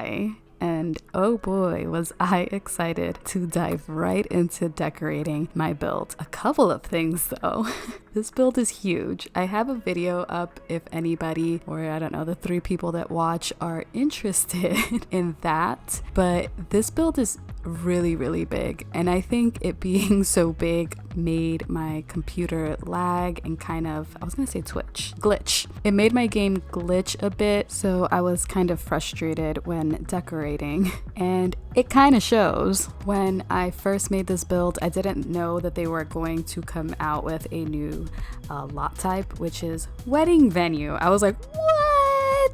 July. And oh boy, was I excited to dive right into decorating my build. A couple of things though. This build is huge. I have a video up if anybody, or I don't know, the 3 people that watch are interested in that. But this build is really big, and I think it being so big made my computer lag and kind of, I was gonna say glitch. It made my game glitch a bit, so I was kind of frustrated when decorating, and it kind of shows. When I first made this build, I didn't know that they were going to come out with a new lot type, which is wedding venue. I was like, what?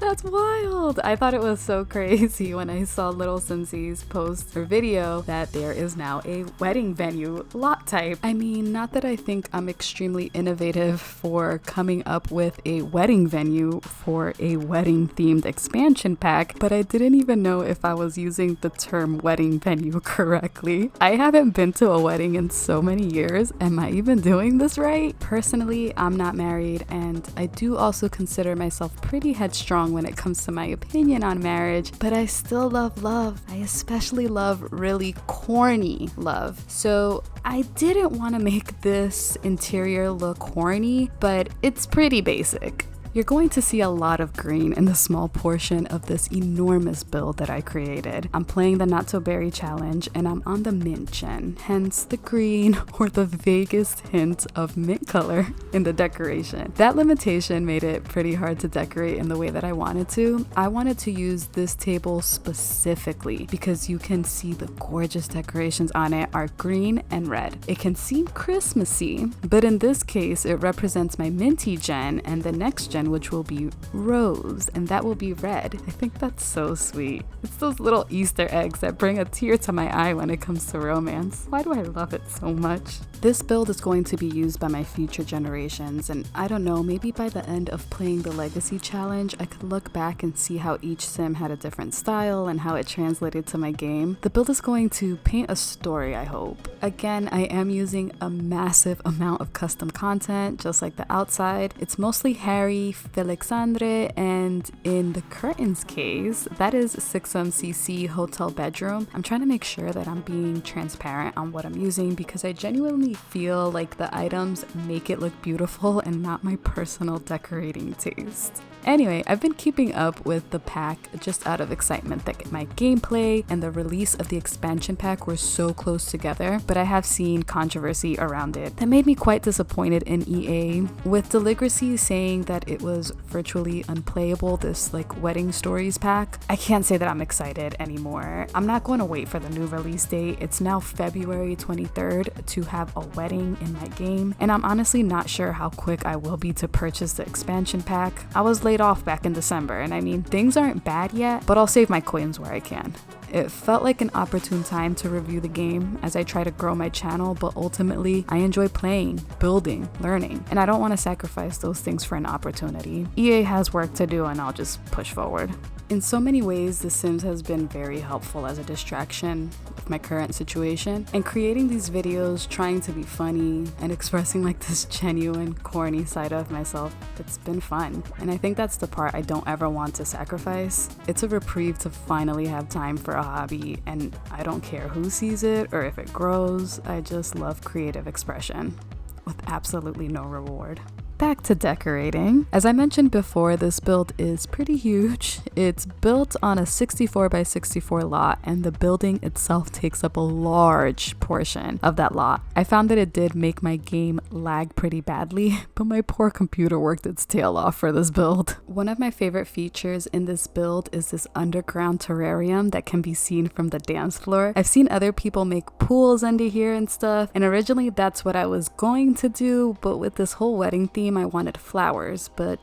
That's wild. I thought it was so crazy when I saw Little Simsies post or video that there is now a wedding venue lot type. I mean, not that I think I'm extremely innovative for coming up with a wedding venue for a wedding themed expansion pack, but I didn't even know if I was using the term wedding venue correctly. I haven't been to a wedding in so many years. Am I even doing this right? Personally, I'm not married, and I do also consider myself pretty headstrong when it comes to my opinion on marriage, but I still love love. I especially love really corny love. So I didn't want to make this interior look corny, but it's pretty basic. You're going to see a lot of green in the small portion of this enormous build that I created. I'm playing the Not So Berry challenge and I'm on the mint gen, hence the green or the vaguest hint of mint color in the decoration. That limitation made it pretty hard to decorate in the way that I wanted to. I wanted to use this table specifically because you can see the gorgeous decorations on it are green and red. It can seem Christmassy, but in this case it represents my minty gen and the next gen, which will be rose, and that will be red. I think that's so sweet. It's those little Easter eggs that bring a tear to my eye when it comes to romance. Why do I love it so much? This build is going to be used by my future generations, and I don't know, maybe by the end of playing the Legacy Challenge, I could look back and see how each sim had a different style and how it translated to my game. The build is going to paint a story, I hope. Again, I am using a massive amount of custom content, just like the outside. It's mostly Harry, Felixandre, and in the curtains case, that is 6MCC hotel bedroom. I'm trying to make sure that I'm being transparent on what I'm using because I genuinely feel like the items make it look beautiful and not my personal decorating taste. Anyway, I've been keeping up with the pack just out of excitement that my gameplay and the release of the expansion pack were so close together, but I have seen controversy around it that made me quite disappointed in EA, with Deligracy saying that it was virtually unplayable, this like wedding stories pack. I can't say that I'm excited anymore. I'm not going to wait for the new release date. It's now February 23rd to have a wedding in my game, and I'm honestly not sure how quick I will be to purchase the expansion pack. I was laid off back in December, and I mean, things aren't bad yet, but I'll save my coins where I can. It felt like an opportune time to review the game as I try to grow my channel, but ultimately I enjoy playing, building, learning, and I don't want to sacrifice those things for an opportunity. EA has work to do and I'll just push forward. In so many ways, The Sims has been very helpful as a distraction with my current situation, and creating these videos, trying to be funny and expressing like this genuine corny side of myself, it's been fun. And I think that's the part I don't ever want to sacrifice. It's a reprieve to finally have time for a hobby, and I don't care who sees it or if it grows. I just love creative expression with absolutely no reward. Back to decorating. As I mentioned before, this build is pretty huge. It's built on a 64 by 64 lot, and the building itself takes up a large portion of that lot. I found that it did make my game lag pretty badly, but my poor computer worked its tail off for this build. One of my favorite features in this build is this underground terrarium that can be seen from the dance floor. I've seen other people make pools under here and stuff, and originally that's what I was going to do, but with this whole wedding theme, I wanted flowers, but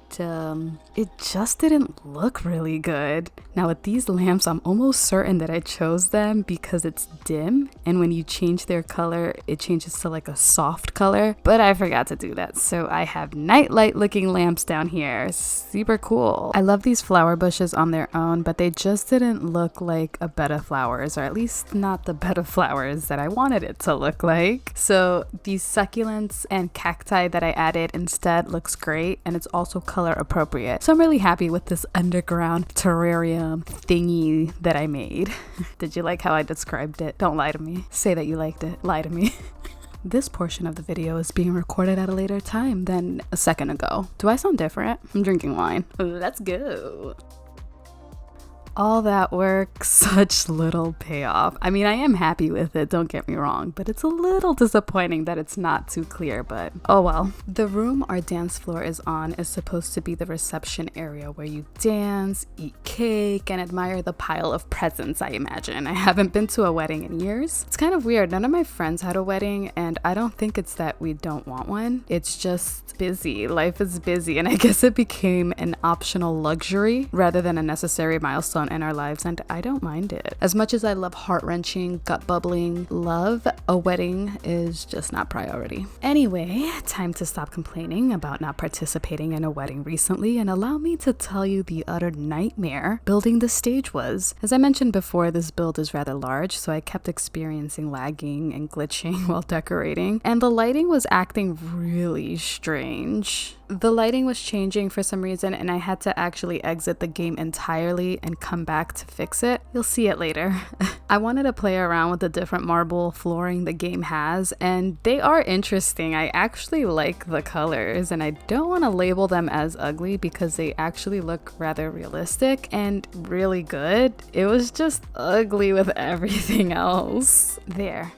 it just didn't look really good. Now with these lamps, I'm almost certain that I chose them because it's dim, and when you change their color, it changes to like a soft color, but I forgot to do that. So I have nightlight looking lamps down here. Super cool. I love these flower bushes on their own, but they just didn't look like a bed of flowers, or at least not the bed of flowers that I wanted it to look like. So these succulents and cacti that I added instead looks great, and it's also color appropriate. So I'm really happy with this underground terrarium thingy that I made. Did you like how I described it? Don't lie to me. Say that you liked it. Lie to me. This portion of the video is being recorded at a later time than a second ago. Do I sound different? I'm drinking wine. Let's go. All that work, such little payoff. I mean, I am happy with it, don't get me wrong, but it's a little disappointing that it's not too clear, but oh well. The room our dance floor is on is supposed to be the reception area where you dance, eat cake, and admire the pile of presents, I imagine. I haven't been to a wedding in years. It's kind of weird. None of my friends had a wedding, and I don't think it's that we don't want one. It's just busy. Life is busy, and I guess it became an optional luxury rather than a necessary milestone in our lives, and I don't mind it. As much as I love heart-wrenching, gut-bubbling love, a wedding is just not priority. Anyway, time to stop complaining about not participating in a wedding recently and allow me to tell you the utter nightmare building the stage was. As I mentioned before, this build is rather large, so I kept experiencing lagging and glitching while decorating, and the lighting was acting really strange. The lighting was changing for some reason, and I had to actually exit the game entirely and come back to fix it. You'll see it later. I wanted to play around with the different marble flooring the game has, and they are interesting. I actually like the colors, and I don't want to label them as ugly because they actually look rather realistic and really good. It was just ugly with everything else. There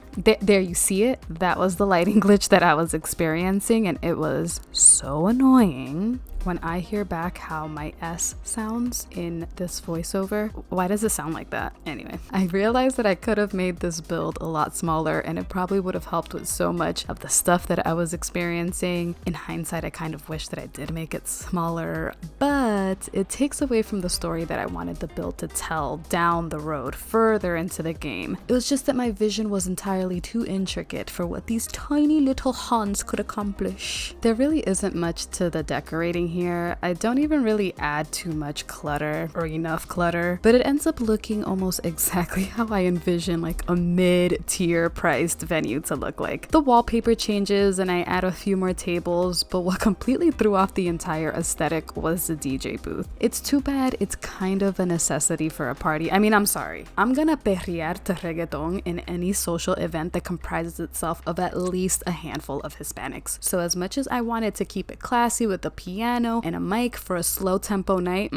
you see it. That was the lighting glitch that I was experiencing, and it was so annoying. When I hear back how my S sounds in this voiceover, why does it sound like that? Anyway, I realized that I could have made this build a lot smaller, and it probably would have helped with so much of the stuff that I was experiencing. In hindsight, I kind of wish that I did make it smaller, but it takes away from the story that I wanted the build to tell down the road further into the game. It was just that my vision was entirely too intricate for what these tiny little Hans could accomplish. There really isn't much to the decorating here. I don't even really add too much clutter or enough clutter, but it ends up looking almost exactly how I envision like a mid-tier priced venue to look like. The wallpaper changes and I add a few more tables, but what completely threw off the entire aesthetic was the DJ booth. It's too bad it's kind of a necessity for a party. I mean, I'm sorry. I'm gonna perrear to reggaeton in any social event that comprises itself of at least a handful of Hispanics. So as much as I wanted to keep it classy with the piano and a mic for a slow tempo night,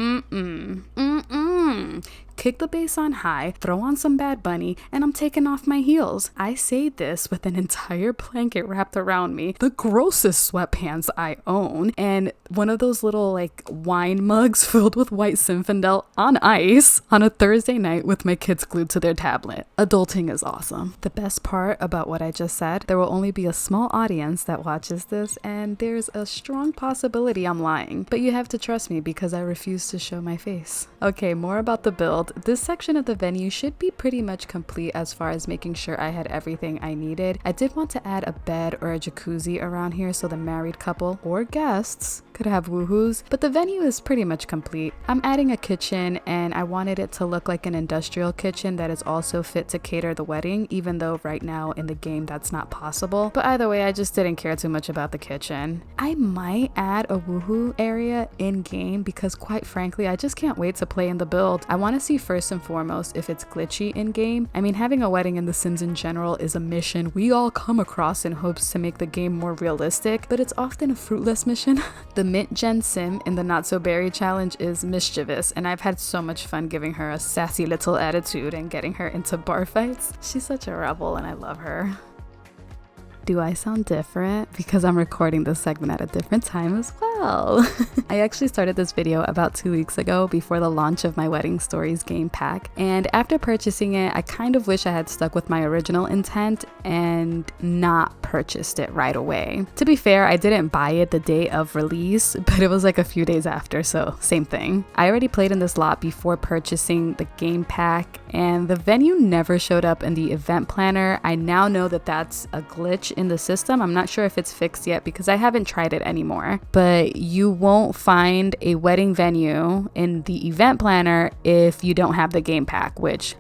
kick the bass on high, throw on some Bad Bunny, and I'm taking off my heels. I say this with an entire blanket wrapped around me, the grossest sweatpants I own, and one of those little like wine mugs filled with white Zinfandel on ice on a Thursday night with my kids glued to their tablet. Adulting is awesome. The best part about what I just said, there will only be a small audience that watches this, and there's a strong possibility I'm lying, but you have to trust me because I refuse to show my face. Okay, more about the build. This section of the venue should be pretty much complete as far as making sure I had everything I needed. I did want to add a bed or a jacuzzi around here so the married couple or guests could have woohoos, but the venue is pretty much complete. I'm adding a kitchen, and I wanted it to look like an industrial kitchen that is also fit to cater the wedding, even though right now in the game that's not possible. But either way, I just didn't care too much about the kitchen. I might add a woohoo area in game because quite frankly, I just can't wait to play in the build. I want to see first and foremost if it's glitchy in game. I mean, having a wedding in The Sims in general is a mission we all come across in hopes to make the game more realistic, but it's often a fruitless mission. The Mint Gen Sim in the Not So Berry challenge is mischievous, and I've had so much fun giving her a sassy little attitude and getting her into bar fights. She's such a rebel and I love her. Do I sound different? Because I'm recording this segment at a different time as well. I actually started this video about 2 weeks ago before the launch of my Wedding Stories game pack, and after purchasing it, I kind of wish I had stuck with my original intent and not purchased it right away. To be fair, I didn't buy it the day of release, but it was like a few days after, so same thing. I already played in this lot before purchasing the game pack, and the venue never showed up in the event planner. I now know that that's a glitch in the system. I'm not sure if it's fixed yet because I haven't tried it anymore, but you won't find a wedding venue in the event planner if you don't have the game pack, which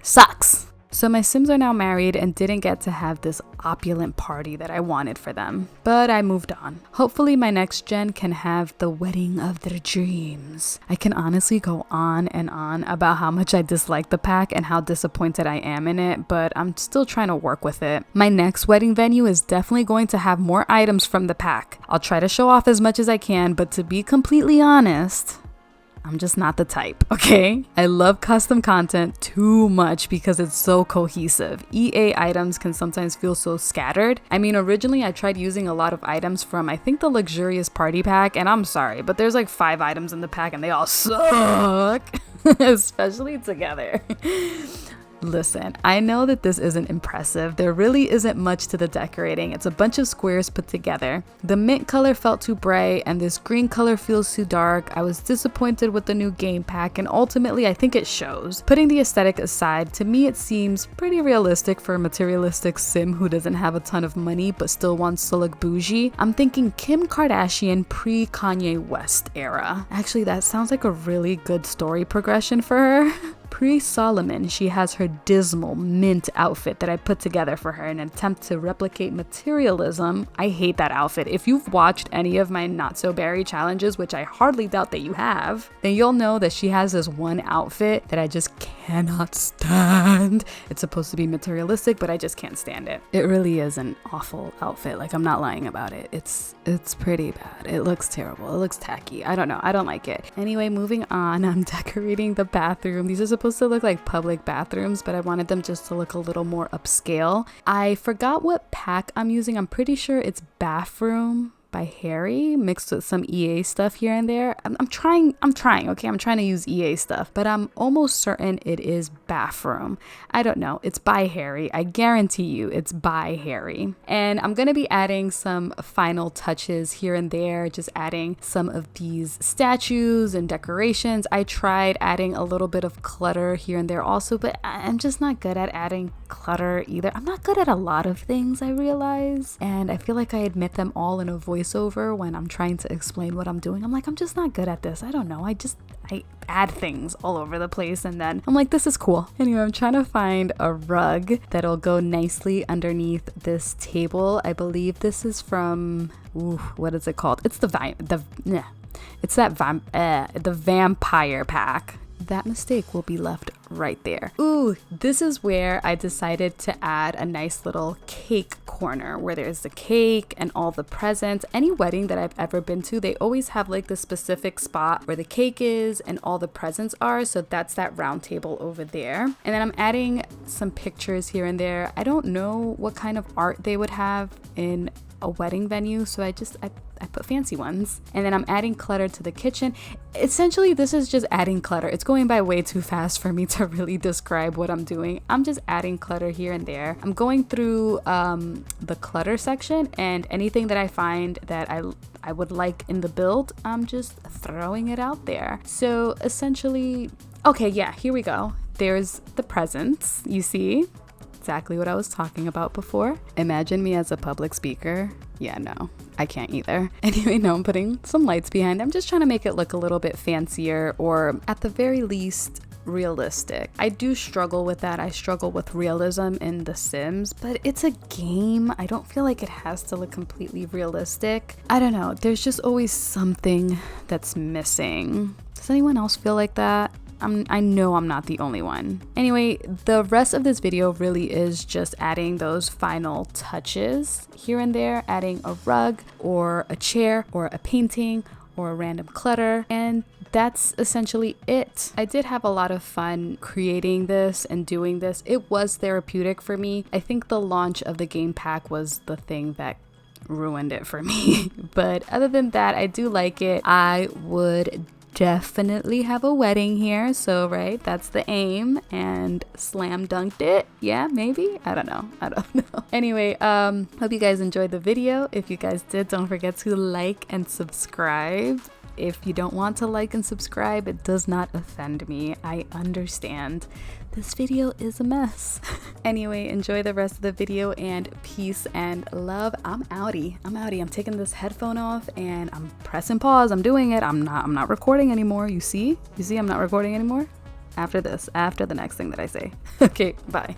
sucks. So my Sims are now married and didn't get to have this opulent party that I wanted for them, but I moved on. Hopefully my next gen can have the wedding of their dreams. I can honestly go on and on about how much I dislike the pack and how disappointed I am in it, but I'm still trying to work with it. My next wedding venue is definitely going to have more items from the pack. I'll try to show off as much as I can, but to be completely honest, I'm just not the type, okay? I love custom content too much because it's so cohesive. EA items can sometimes feel so scattered. I mean, originally I tried using a lot of items from, I think, the Luxurious Party Pack, and I'm sorry, but there's like 5 items in the pack and they all suck, especially together. Listen, I know that this isn't impressive. There really isn't much to the decorating. It's a bunch of squares put together. The mint color felt too bright and this green color feels too dark. I was disappointed with the new game pack and ultimately I think it shows. Putting the aesthetic aside, to me it seems pretty realistic for a materialistic sim who doesn't have a ton of money but still wants to look bougie. I'm thinking Kim Kardashian pre-Kanye West era. Actually, that sounds like a really good story progression for her. Pre-Solomon, she has her dismal mint outfit that I put together for her in an attempt to replicate materialism. I hate that outfit. If you've watched any of my Not So Berry challenges, which I hardly doubt that you have, then you'll know that she has this one outfit that I just cannot stand. It's supposed to be materialistic, but I just can't stand it. It really is an awful outfit. Like, I'm not lying about it. It's pretty bad. It looks terrible. It looks tacky. I don't know. I don't like it. Anyway, moving on, I'm decorating the bathroom. These are supposed to look like public bathrooms, but I wanted them just to look a little more upscale. I forgot what pack I'm using. I'm pretty sure it's Bathroom by Harry mixed with some EA stuff here and there. I'm trying, okay? I'm trying to use EA stuff, but I'm almost certain it is Bathroom. I don't know. It's by Harry. I guarantee you it's by Harry. And I'm going to be adding some final touches here and there, just adding some of these statues and decorations. I tried adding a little bit of clutter here and there also, but I'm just not good at adding clutter either. I'm not good at a lot of things, I realize, and I feel like I admit them all in a voiceover when I'm trying to explain what I'm doing. I'm like, I'm just not good at this. I don't know. I add things all over the place and then I'm like, this is cool. Anyway, I'm trying to find a rug that'll go nicely underneath this table. I believe this is from, what is it called? It's the vampire pack. That mistake will be left right there. Ooh, this is where I decided to add a nice little cake corner where there's the cake and all the presents. Any wedding that I've ever been to, they always have like the specific spot where the cake is and all the presents are. So that's that round table over there. And then I'm adding some pictures here and there. I don't know what kind of art they would have in a wedding venue, so I put fancy ones. And then I'm adding clutter to the kitchen. Essentially, this is just adding clutter. It's going by way too fast for me to really describe what I'm doing. I'm just adding clutter here and there. I'm going through the clutter section, and anything that I find that I would like in the build, I'm just throwing it out there. So essentially, okay, yeah, here we go. There's the presents, you see? Exactly what I was talking about before. Imagine me as a public speaker. Yeah, no, I can't either. Anyway, no, I'm putting some lights behind. I'm just trying to make it look a little bit fancier, or at the very least, realistic. I do struggle with that. I struggle with realism in The Sims, but it's a game. I don't feel like it has to look completely realistic. I don't know. There's just always something that's missing. Does anyone else feel like that? I know I'm not the only one. Anyway, the rest of this video really is just adding those final touches here and there, adding a rug or a chair or a painting or a random clutter, and that's essentially it. I did have a lot of fun creating this and doing this. It was therapeutic for me. I think the launch of the game pack was the thing that ruined it for me. But other than that, I do like it. I would definitely have a wedding here, so right, that's the aim, and slam dunked it. Yeah, maybe, I don't know. Anyway, hope you guys enjoyed the video. If you guys did, don't forget to like and subscribe. If you don't want to like and subscribe, it does not offend me. I understand. This video is a mess. Anyway, enjoy the rest of the video, and peace and love. I'm outie. I'm taking this headphone off and I'm pressing pause. I'm doing it. I'm not recording anymore. You see, I'm not recording anymore after this, after the next thing that I say. Okay, bye.